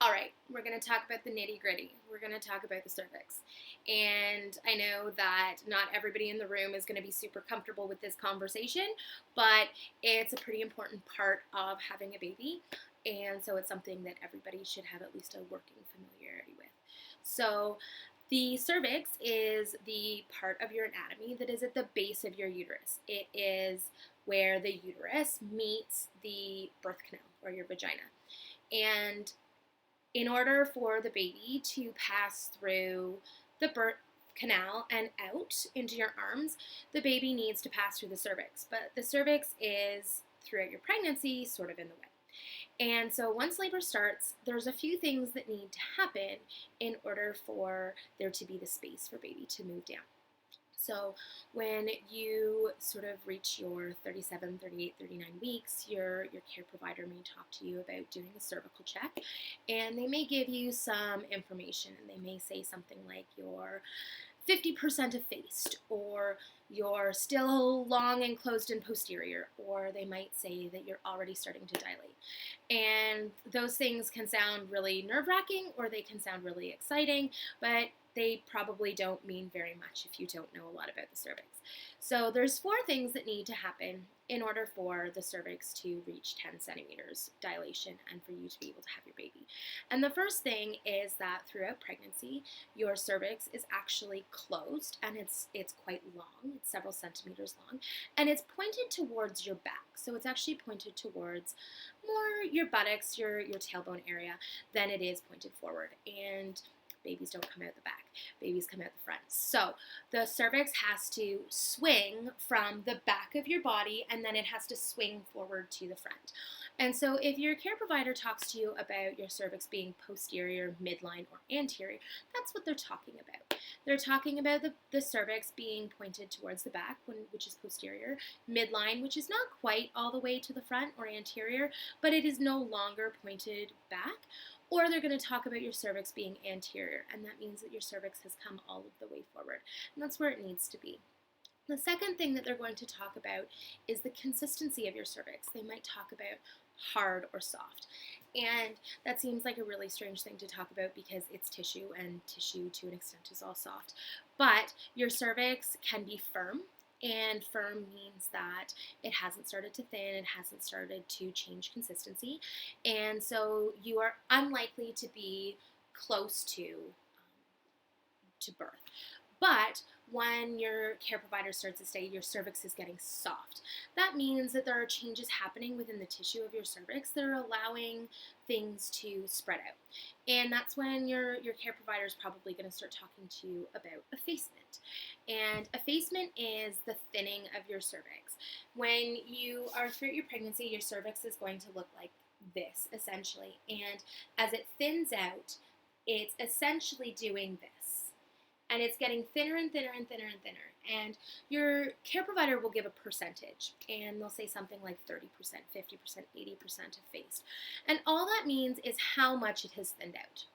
All right, we're going to talk about the nitty gritty. We're going to talk about the cervix. And I know that not everybody in the room is going to be super comfortable with this conversation, but it's a pretty important part of having a baby. And so it's something that everybody should have at least a working familiarity with. So, the cervix is the part of your anatomy that is at the base of your uterus. It is where the uterus meets the birth canal or your vagina. And in order for the baby to pass through the birth canal and out into your arms, the baby needs to pass through the cervix. But the cervix is, throughout your pregnancy, sort of in the way. And so once labor starts, there's a few things that need to happen in order for there to be the space for baby to move down. So when you sort of reach your 37, 38, 39 weeks, your care provider may talk to you about doing a cervical check, and they may give you some information, and they may say something like you're 50% effaced, or you're still long and closed and posterior, or they might say that you're already starting to dilate. And those things can sound really nerve-wracking, or they can sound really exciting, but they probably don't mean very much if you don't know a lot about the cervix. So there's 4 things that need to happen in order for the cervix to reach 10 centimeters dilation and for you to be able to have your baby. And the first thing is that throughout pregnancy, your cervix is actually closed, and it's quite long. It's several centimeters long, and it's pointed towards your back. So it's actually pointed towards more your buttocks, your tailbone area, than it is pointed forward. And babies don't come out the back. Babies come out the front. So the cervix has to swing from the back of your body, and then it has to swing forward to the front. And so if your care provider talks to you about your cervix being posterior, midline, or anterior, that's what they're talking about. They're talking about the cervix being pointed towards the back, which is posterior, midline, which is not quite all the way to the front, or anterior, but it is no longer pointed back. Or they're going to talk about your cervix being anterior, and that means that your cervix has come all of the way forward, and that's where it needs to be. The second thing that they're going to talk about is the consistency of your cervix. They might talk about hard or soft, and that seems like a really strange thing to talk about because it's tissue, and tissue to an extent is all soft. But your cervix can be firm, and firm means that it hasn't started to thin, it hasn't started to change consistency, and so you are unlikely to be close to birth. But when your care provider starts to say your cervix is getting soft, that means that there are changes happening within the tissue of your cervix that are allowing things to spread out. And that's when your care provider is probably going to start talking to you about effacement. And effacement is the thinning of your cervix. When you are throughout your pregnancy, your cervix is going to look like this, essentially. And as it thins out, it's essentially doing this. And it's getting thinner and thinner and thinner and thinner. And your care provider will give a percentage, and they'll say something like 30%, 50%, 80% effaced. And all that means is how much it has thinned out.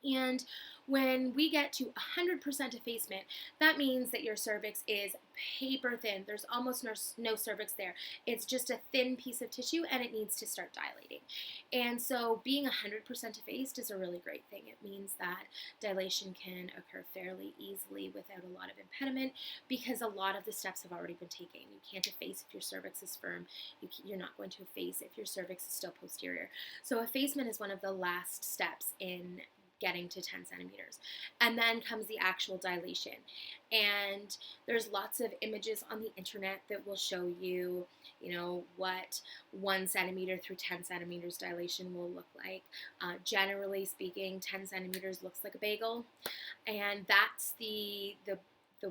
And when we get to 100% effacement, that means that your cervix is paper thin. There's almost no cervix there. It's just a thin piece of tissue, and it needs to start dilating. And so being 100% effaced is a really great thing. It means that dilation can occur fairly easily without a lot of impediment because a lot of the steps have already been taken. You can't efface if your cervix is firm. You're not going to efface if your cervix is still posterior. So effacement is one of the last steps in getting to 10 centimeters. And then comes the actual dilation. And there's lots of images on the internet that will show you, what 1 centimeter through 10 centimeters dilation will look like. Generally speaking, 10 centimeters looks like a bagel. And that's the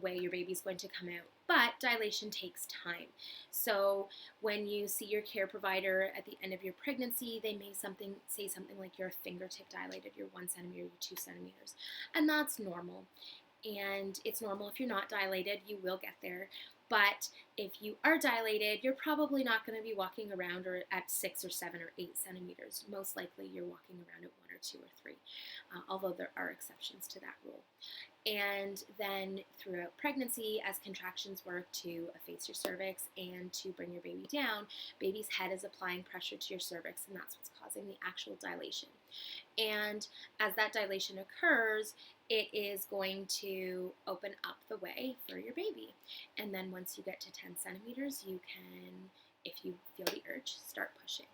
way your baby's going to come out. But dilation takes time. So when you see your care provider at the end of your pregnancy, they may say something like your fingertip dilated, you're 1 centimeter, you're 2 centimeters. And that's normal. And it's normal if you're not dilated, you will get there. But if you are dilated, you're probably not going to be walking around or at 6 or 7 or 8 centimeters. Most likely you're walking around at 1 or 2 or 3, although there are exceptions to that rule. And then throughout pregnancy, as contractions work to efface your cervix and to bring your baby down, baby's head is applying pressure to your cervix, and that's what's causing the actual dilation. And as that dilation occurs, it is going to open up the way for your baby. And then once you get to 10 centimeters, you can, if you feel the urge, start pushing.